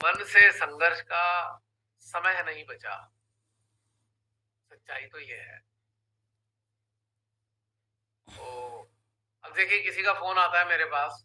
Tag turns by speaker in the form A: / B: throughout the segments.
A: मन से संघर्ष का समय नहीं बचा। सच्चाई तो ये है। तो अब देखिए किसी का फ़ोन आता है मेरे पास,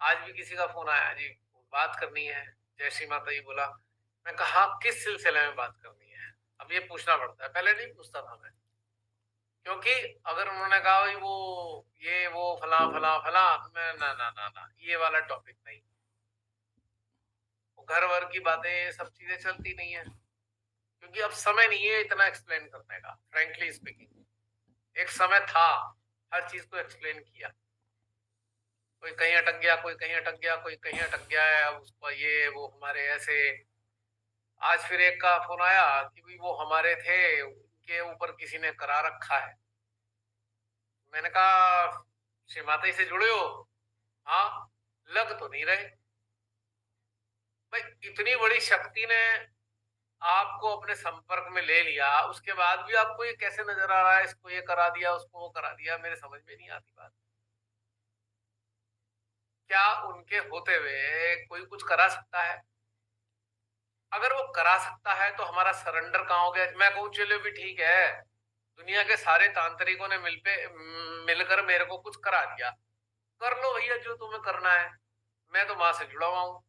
A: आज भी किसी का फ़ोन आया जी, बात करनी है, जय श्री माता जी बोला। मैं कहा किस सिलसिले में बात करनी है? अब ये पूछना पड़ता है, पहले नहीं पूछता था मैं। क्योंकि अगर उन्होंने कहा भई वो फलां, तो मैं ना, ये वाला टॉपिक नहीं। घर-वर की बातें सब चीज़ें चलती नहीं है, क्योंकि अब समय नहीं है इतना एक्सप्लेन करने का, फ्रैंकली स्पीकिंग। एक समय था, हर चीज़ को एक्सप्लेन किया। कोई कहीं अटक गया, कोई कहीं अटक गया, कोई कहीं अटक गया है, अब उसका ये वो हमारे ऐसे। आज फिर एक का फ़ोन आया कि भई वो हमारे थे, उनके ऊपर किसी ने करा रखा है। मैंने कहा, "श्री माता जी से जुड़े हो?" "हाँ।" "लग तो नहीं रहे।" भाई इतनी बड़ी शक्ति ने आपको अपने संपर्क में ले लिया, उसके बाद भी आपको ये कैसे नज़र आ रहा है, इसको ये करा दिया, उसको वो करा दिया, मेरे समझ में नहीं आती बात। क्या उनके होते हुए कोई कुछ करा सकता है? अगर वो करा सकता है तो हमारा सरेंडर कहाँ हो गया? मैं कहूँ चलो भी ठीक है, दुनिया के सारे तांत्रिकों ने मिलकर मेरे को कुछ करा दिया। कर लो भैया जो तुम्हें करना है, मैं तो माँ से जुड़ा हुआ हूँ।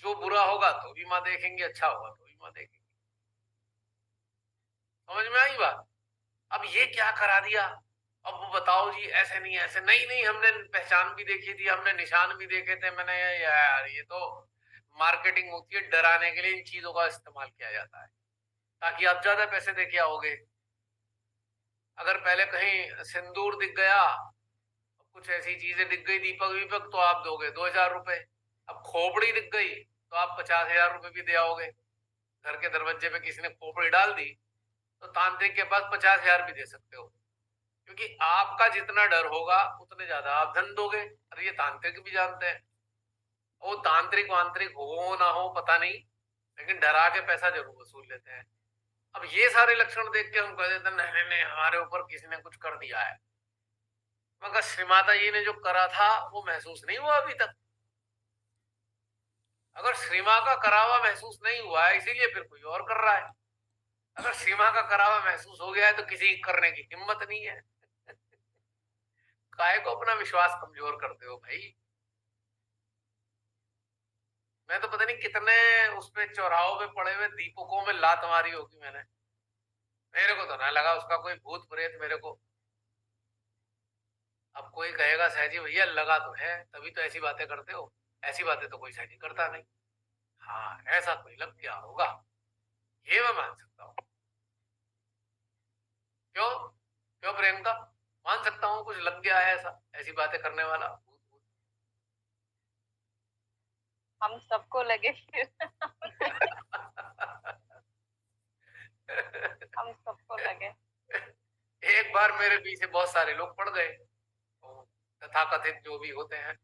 A: जो बुरा होगा तो भी माँ देखेंगी, अच्छा होगा तो भी माँ देखेंगी। समझ में आई बात? अब ये क्या करा दिया? अब वो बताओ जी ऐसे नहीं, ऐसे नहीं, नहीं हमने पहचान भी देखी थी, हमने निशान भी देखे थे। मैंने यार ये तो मार्केटिंग होती है, डराने के लिए इन चीज़ों का इस्तेमाल किया जाता है, ताकि आप ज़्यादा पैसे दे के आओगे। अगर पहले कहीं सिंदूर दिख गया, कुछ ऐसी चीज़ें दिख गई, दीपक-वीपक, तो आप दोगे 2000 रुपए। अब खोपड़ी दिख गई, तो आप 50,000 रुपए भी दे आओगे। घर के दरवाजे पे किसी ने खोपड़ी डाल दी, तो तांत्रिक के पास 50,000 भी दे सकते हो। क्योंकि आपका जितना डर होगा उतने ज्यादा आप धन दोगे। अरे ये तांत्रिक भी जानते हैं। वो तांत्रिक वांत्रिक हो ना हो पता नहीं, लेकिन डरा के पैसा जरूर वसूल लेते हैं। अब ये सारे लक्षण देख के हम कह देते हैं नहीं नहीं नहीं हमारे ऊपर किसी ने कुछ कर दिया है। मगर श्री माता जी ने जो करा था वो महसूस नहीं हुआ अभी तक। अगर श्री माँ का करा हुआ महसूस नहीं हुआ है इसीलिए फिर कोई और कर रहा है। अगर श्री माँ का करा हुआ महसूस हो गया है तो किसी की करने की हिम्मत नहीं है। काहे को अपना विश्वास कमजोर करते हो भाई? मैं तो पता नहीं कितने उसपे चौराहों पे पड़े हुए दीपकों में लात मारी होगी मैंने। मेरे को तो ना लगा उसका कोई भूत प्रेत मेरे को। अब कोई कहेगा सहजी भैया लगा तो है तभी तो ऐसी बातें करते हो। ऐसी बातें तो कोई सहजी करता नहीं। हाँ ऐसा कोई लग गया होगा, ये मैं मान सकता हूँ। क्यों? क्यों प्रियंका? मान सकता हूँ कुछ लग गया है ऐसा, ऐसी बातें करने वाला भूत भूत।
B: हम सबको लगे फिर। हम सबको लगे।
A: एक बार मेरे पीछे बहुत सारे लोग पड़ गए, तो तथाकथित जो भी होते हैं।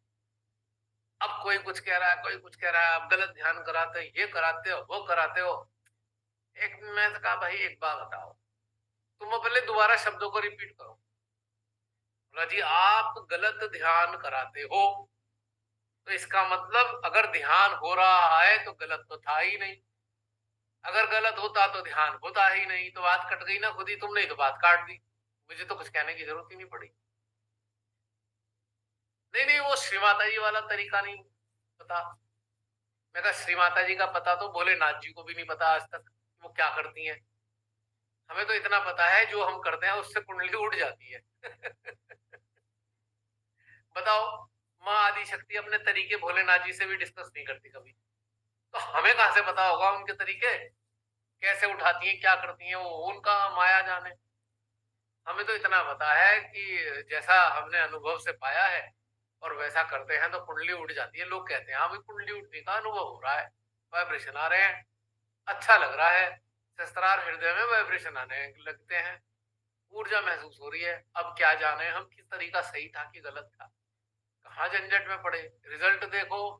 A: अब कोई कुछ कह रहा है, कोई कुछ कह रहा है, आप गलत ध्यान कराते हो, ये कराते हो, वो कराते हो। एक दिन मैंने कहा भाई एक बात बताओ, तुम पहले दोबारा शब्दों को रिपीट करो। बोला जी आप गलत ध्यान कराते हो, तो इसका मतलब अगर ध्यान हो रहा है तो गलत तो था ही नहीं। अगर गलत होता तो ध्यान होता ही नहीं। तो बात कट गई ना खुद ही, तुमने ही तो बात काट दी। मुझे तो कुछ कहने की जरूरत ही नहीं पड़ी। नहीं नहीं वो श्री माता जी वाला तरीका नहीं पता। मैं कहा श्री माता जी का पता तो भोलेनाथ जी को भी नहीं पता आज तक वो क्या करती हैं। हमें तो इतना पता है जो हम करते हैं उससे कुंडली उड़ जाती है। बताओ, माँ आदि शक्ति अपने तरीके भोलेनाथ जी से भी डिस्कस नहीं करती कभी, तो हमें कहां से पता होगा उनके तरीके कैसे उठाती हैं, क्या करती हैं, वो उनका माया जाने। हमें तो इतना पता है कि जैसा हमने अनुभव से पाया है और वैसा करते हैं तो कुंडली उड़ जाती है। लोग कहते हैं हाँ भाई कुंडली उठने का अनुभव हो रहा है, वाइब्रेशन आ रहे हैं, अच्छा लग रहा है, सहस्त्रार हृदय में वाइब्रेशन आने लगते हैं, ऊर्जा महसूस हो रही है। अब क्या जाने हम किस तरीका सही था कि गलत था, कहाँ झंझट में पड़े। रिजल्ट देखो,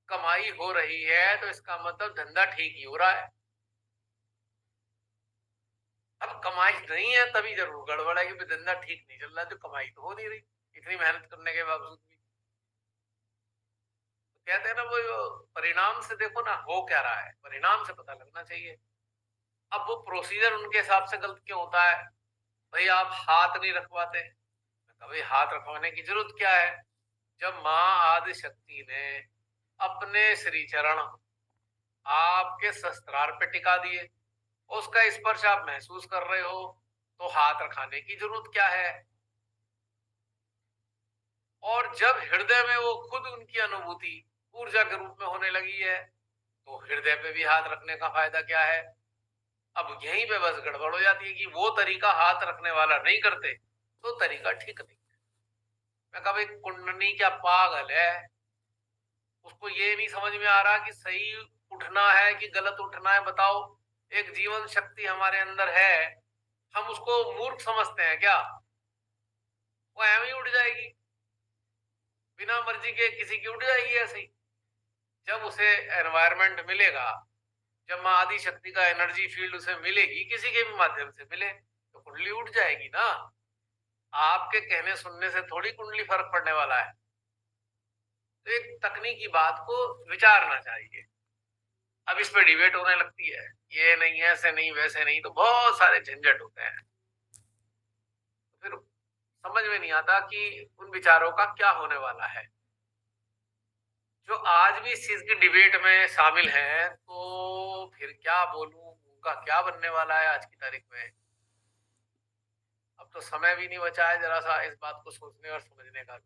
A: कमाई हो रही है तो इसका मतलब धंधा ठीक ही हो रहा है। अब कमाई नहीं है तभी जरूर गड़बड़ है कि धंधा ठीक नहीं चल रहा, तो कमाई तो हो नहीं रही इतनी मेहनत करने के बावजूद भी। तो कहते हैं ना वो परिणाम से देखो ना हो क्या रहा है, परिणाम से पता लगना चाहिए। अब वो प्रोसीजर उनके हिसाब से गलत क्यों होता है? भाई आप हाथ नहीं रखवाते। कभी हाथ रखवाने की जरूरत क्या है? जब माँ आदि शक्ति ने अपने श्री चरण आपके शस्त्रार पे टिका दिए, उसका स्पर्श आप महसूस कर रहे हो, तो हाथ रखाने की जरूरत क्या है? और जब हृदय में वो खुद उनकी अनुभूति ऊर्जा के रूप में होने लगी है, तो हृदय पे भी हाथ रखने का फायदा क्या है? अब यहीं पे बस गड़बड़ हो जाती है कि वो तरीका हाथ रखने वाला नहीं करते, तो तरीका ठीक नहीं। मैं कहा भाई कुंडली क्या पागल है? उसको ये नहीं समझ में आ रहा कि सही उठना है कि गलत उठना है? बताओ, एक जीवन शक्ति हमारे अंदर है, हम उसको मूर्ख समझते हैं क्या? वो एवं ही उठ जाएगी, बिना मर्जी के किसी की उठ जाएगी ऐसे ही। जब उसे एनवायरनमेंट मिलेगा, जब माँ आदि शक्ति का एनर्जी फील्ड उसे मिलेगी, किसी के भी माध्यम से मिले, तो कुंडली उठ जाएगी ना। आपके कहने सुनने से थोड़ी कुंडली फर्क पड़ने वाला है। तो एक तकनीकी बात को विचारना चाहिए। अब इस पे डिबेट होने लगती है, ये नहीं ऐसे नहीं वैसे नहीं, तो बहुत सारे झंझट होते हैं। तो फिर समझ में नहीं आता कि उन विचारों का क्या होने वाला है। जो आज भी इस चीज की डिबेट में शामिल हैं, तो फिर क्या बोलूं, उनका क्या बनने वाला है आज की तारीख में। अब तो समय भी नहीं बचा है जरा सा इस बात को सोचने और समझने का।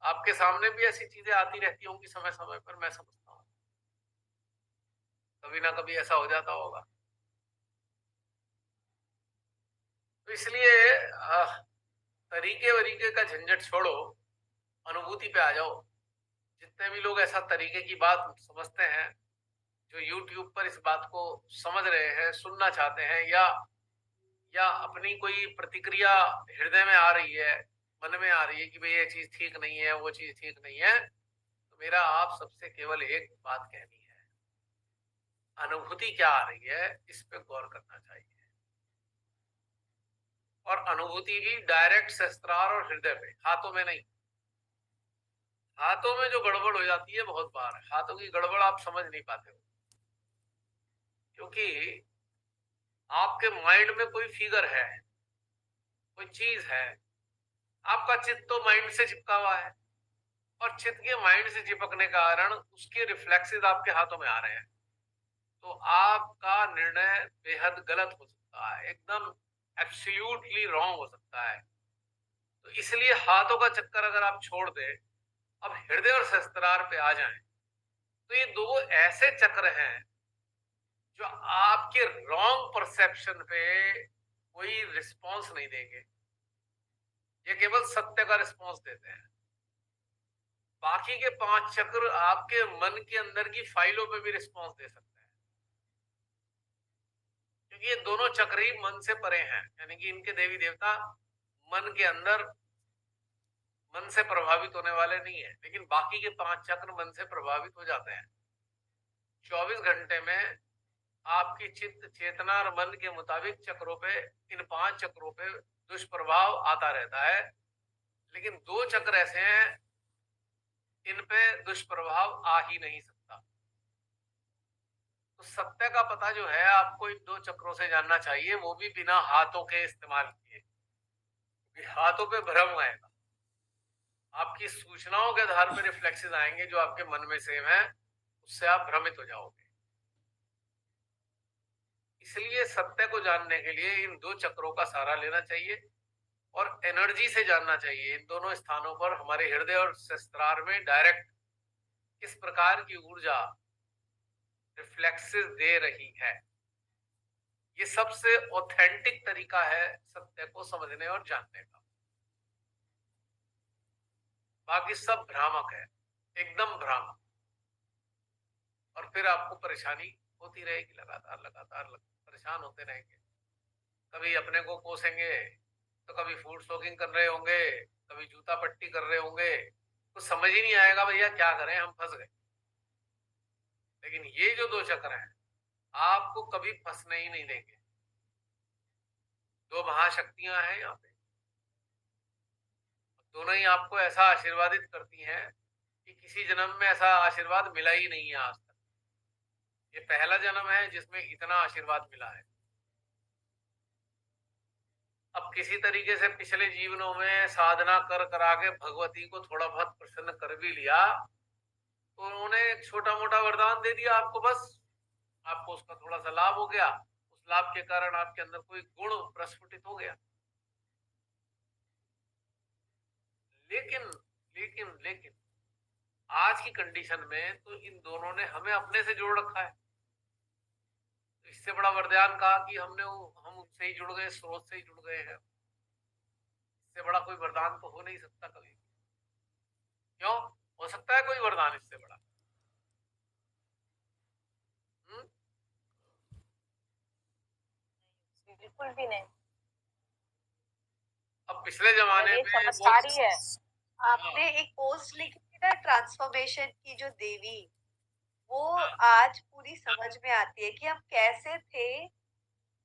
A: आपके सामने भी ऐसी चीजें आती रहती होंगी समय समय पर, मैं समझता हूँ कभी ना कभी ऐसा हो जाता होगा। तो इसलिए तरीके वरीके का झंझट छोड़ो, अनुभूति पे आ जाओ। जितने भी लोग ऐसा तरीके की बात समझते हैं, जो YouTube पर इस बात को समझ रहे हैं, सुनना चाहते हैं, या अपनी कोई प्रतिक्रिया हृदय में आ रही है, मन में आ रही है कि भाई ये चीज ठीक नहीं है, वो चीज ठीक नहीं है, तो मेरा आप सबसे केवल एक बात कहनी है, अनुभूति क्या आ रही है इस पे गौर करना चाहिए। और अनुभूति भी डायरेक्ट शस्त्रार और हृदय पे, हाथों में नहीं। हाथों में जो गड़बड़ हो जाती है बहुत बार, हाथों की गड़बड़ आप समझ नहीं पाते हो, क्योंकि आपके माइंड में कोई फिगर है, कोई चीज है। आपका चित्त तो माइंड से चिपका हुआ है, और चित्त के माइंड से चिपकने के कारण उसके रिफ्लेक्सेस आपके हाथों में आ रहे हैं, तो आपका निर्णय बेहद गलत हो सकता है, एकदम एब्सोल्युटली रॉन्ग हो सकता है। तो इसलिए हाथों का चक्कर अगर आप छोड़ दें, अब हृदय और सहस्त्रार पे आ जाएं, तो ये दो ऐसे चक्र हैं जो आपके रॉन्ग परसेप्शन पे कोई रिस्पॉन्स नहीं देंगे, ये केवल सत्य का रिस्पॉन्स देते हैं। बाकी के 5 चक्र आपके मन के अंदर की फाइलों पे भी रिस्पॉन्स दे सकते हैं, क्योंकि ये दोनों चक्र ही मन से परे हैं, यानी कि इनके देवी देवता मन के अंदर मन से प्रभावित होने वाले नहीं है। लेकिन बाकी के 5 चक्र मन से प्रभावित हो जाते हैं। 24 घंटे में आपकी चित्त चेतना और मन के मुताबिक चक्रों पे, इन 5 चक्रों पे दुष्प्रभाव आता रहता है, लेकिन 2 चक्र ऐसे हैं इन पे दुष्प्रभाव आ ही नहीं सकता। तो सत्य का पता जो है आपको इन 2 चक्रों से जानना चाहिए, वो भी बिना हाथों के इस्तेमाल किए। हाथों पे भ्रम आएगा, आपकी सूचनाओं के आधार पर रिफ्लेक्सेस आएंगे जो आपके मन में सेम है, उससे आप भ्रमित हो जाओगे। इसलिए सत्य को जानने के लिए इन 2 चक्रों का सहारा लेना चाहिए और एनर्जी से जानना चाहिए। इन दोनों स्थानों पर हमारे हृदय और सहस्त्रार में डायरेक्ट किस प्रकार की ऊर्जा रिफ्लेक्सेस दे रही है। ये सबसे ऑथेंटिक तरीका है सत्य को समझने और जानने का। बाकी सब भ्रामक है, एकदम भ्रामक। और फिर आपको परेशानी होती रहेगी, लगातार लगातार परेशान होते रहेंगे। कभी अपने को कोसेंगे, तो कभी फूड स्टॉकिंग कर रहे होंगे, कभी जूता पट्टी कर रहे होंगे, तो समझ ही नहीं आएगा भैया क्या करें, हम फंस गए। लेकिन ये जो 2 चक्र हैं आपको कभी फंसने ही नहीं देंगे। 2 महाशक्तियां हैं यहाँ पे, दोनों ही आपको ऐसा आशीर्वादित करती हैं कि किसी जन्म में ऐसा आशीर्वाद मिला ही नहीं है आज तक। ये पहला जन्म है जिसमें इतना आशीर्वाद मिला है। अब किसी तरीके से पिछले जीवनों में साधना कर करा के भगवती को थोड़ा बहुत प्रसन्न कर भी लिया, तो उन्होंने एक छोटा मोटा वरदान दे दिया आपको, बस आपको उसका थोड़ा सा लाभ हो गया, उस लाभ के कारण आपके अंदर कोई गुण प्रस्फुटित हो गया। लेकिन लेकिन आज की कंडीशन में तो इन दोनों ने हमें अपने से जोड़ रखा है। तो इससे बड़ा वरदान कहा कि हम उनसे ही जुड़ गए, स्रोत से ही जुड़ गए हैं। इससे बड़ा कोई वरदान तो हो नहीं सकता कभी। क्यों हो सकता है कोई वरदान इससे बड़ा? हम्म?
B: बिल्कुल भी नहीं।
A: अब पिछले जमाने
B: ये
A: में
B: चमत्कार ही है।
C: आपने एक पोस्ट लिखी थी ना ट्रांसफॉर्मेशन की, जो देवी, वो
A: हाँ।
C: आज पूरी समझ में आती है कि हम कैसे थे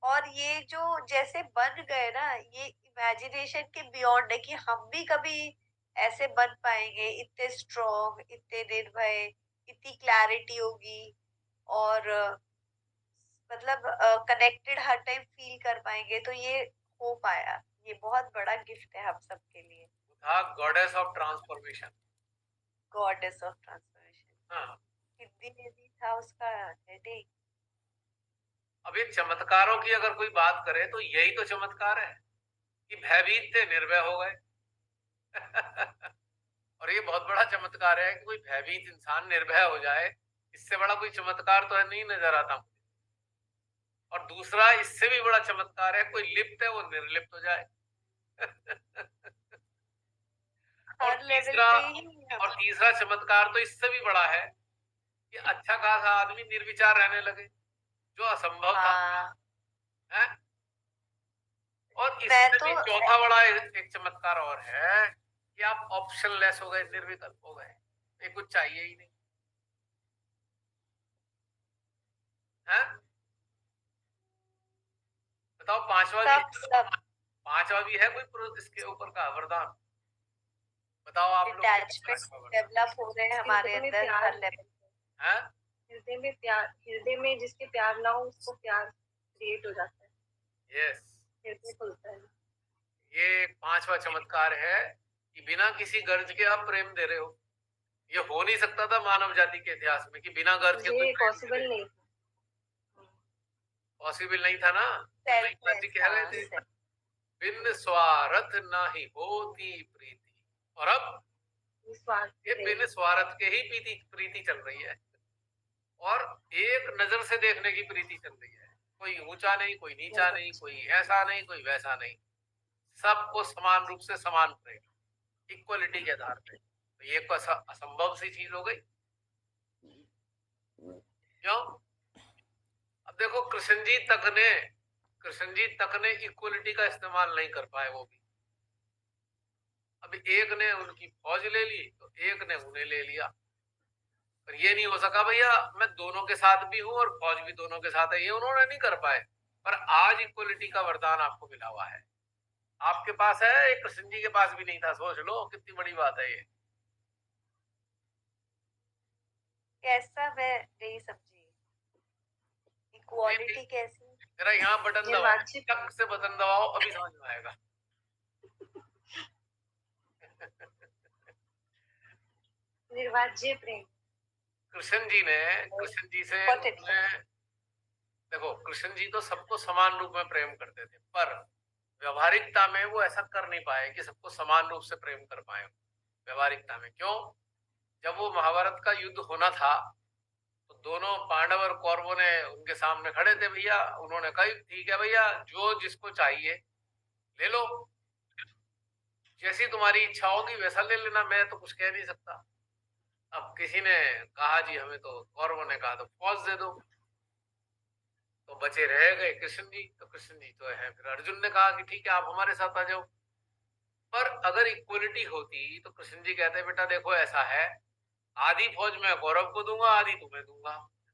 C: और ये जो जैसे बन गए ना, ये इमेजिनेशन के बियॉन्ड है कि हम भी कभी ऐसे बन पाएंगे, इतने स्ट्रॉन्ग, इतने निर्भय, इतनी क्लैरिटी होगी और मतलब कनेक्टेड हर टाइम फील कर पाएंगे, तो ये हो पाया। ये बहुत बड़ा गिफ्ट है हम सबके लिए।
A: था goddess of transformation,
C: goddess of transformation.
A: हाँ।
C: हिंदी में भी था उसका हेडिंग।
A: अब ये चमत्कारों की अगर कोई बात करे तो यही तो चमत्कार है कि भयभीत थे, निर्भय हो गए। और ये बहुत बड़ा चमत्कार है कि कोई भयभीत इंसान निर्भय हो जाए। इससे बड़ा कोई चमत्कार तो है नहीं नजर आता मुझे। और दूसरा इससे भी बड़ा चमत्कार है, कोई लिप्त है वो निर्लिप्त हो जाए। और
C: हर लेवल
A: तीसरा
C: पे ही
A: और तीसरा चमत्कार तो इससे भी बड़ा है कि अच्छा खासा आदमी निर्विचार रहने लगे, जो असंभव था।
C: हाँ।
A: है? और
C: मैं
A: इससे
C: तो
A: भी चौथा बड़ा एक चमत्कार और है कि आप ऑप्शन लेस हो गए, निर्विकल्प हो गए, ये कुछ चाहिए ही नहीं है। बताओ पांचवा भी है कोई इसके ऊपर का वरदान? बताओ आप लोग।
C: अटैचमेंट डेवलप हो रहे हैं हमारे अंदर हर लेवल पे।
A: है?
B: हृदय में जिसके प्यार ना हो उसको प्यार क्रिएट हो जाता है।
A: यस,
B: हृदय खुलता है।
A: ये एक पांचवा चमत्कार है कि बिना किसी गर्ज के आप प्रेम दे रहे हो। ये हो नहीं सकता था मानव जाति के इतिहास में कि बिना गर्ज के कोई
B: ये पॉसिबल नहीं।
A: पॉसिबल नहीं था ना। जी कह रहे थे बिन स्वार्थ नाही होती प्रीति, और अब ये बिन स्वार्थ के ही प्रीति चल रही है, और एक नजर से देखने की प्रीति चल रही है। कोई ऊंचा नहीं, कोई नीचा नहीं, कोई ऐसा नहीं, कोई वैसा नहीं, सबको समान रूप से समान प्रेम, इक्वलिटी के आधार पे। तो ये असंभव सी चीज हो गई। क्यों? अब देखो कृष्ण जी तक ने इक्वलिटी का इस्तेमाल नहीं कर पाए, वो भी। अभी एक ने उनकी फौज ले ली तो एक ने उन्हें ले लिया, पर ये नहीं हो सका भैया मैं दोनों के साथ भी हूं और फौज भी दोनों के साथ है, ये उन्होंने नहीं कर पाए। पर आज इक्वलिटी का वरदान आपको मिला हुआ है, आपके पास है, एक कृष्ण जी के पास भी नहीं था। सोच लो कितनी बड़ी बात है ये।
C: कैसा मैं नहीं समझी, इक्वालिटी कैसी?
A: जरा यहाँ बटन दबाओ, टक से बटन दबाओ, अभी समझ में आएगा।
B: निर्वाज्य प्रेम।
A: कृष्ण जी से देखो, कृष्ण जी तो सबको समान रूप में प्रेम करते थे, पर व्यवहारिकता में वो ऐसा कर नहीं पाए कि सबको समान रूप से प्रेम कर पाए व्यवहारिकता में। क्यों? जब वो महाभारत का युद्ध होना था तो दोनों पांडव और कौरवों ने उनके सामने खड़े थे भैया, उन्होंने कहा ठीक है भैया, जो जिसको चाहिए ले लो, जैसी तुम्हारी इच्छा होगी वैसा ले लेना, मैं तो कुछ कह नहीं सकता। अब किसी ने कहा जी हमें तो, कौरवों ने कहा तो फौज दे दो, तो बचे रह गए कृष्ण जी। तो कृष्ण जी तो है, फिर अर्जुन ने कहा कि ठीक है आप हमारे साथ आ जाओ। पर अगर इक्वलिटी होती तो कृष्ण जी कहते बेटा देखो ऐसा है, आधी फौज मैं कौरव को दूंगा, आधी तुम्हें दूंगा,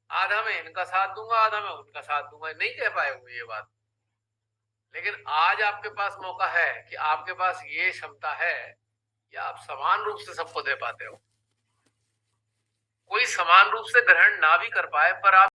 A: आधा मैं इनका साथ दूंगा, आधा मैं उनका साथ दूंगा। नहीं कह पाए वो ये बात। लेकिन आज आपके पास मौका है कि आपके पास ये क्षमता है कि आप समान रूप से सबको दे पाते हो। समान रूप से ग्रहण ना भी कर पाए, पर आप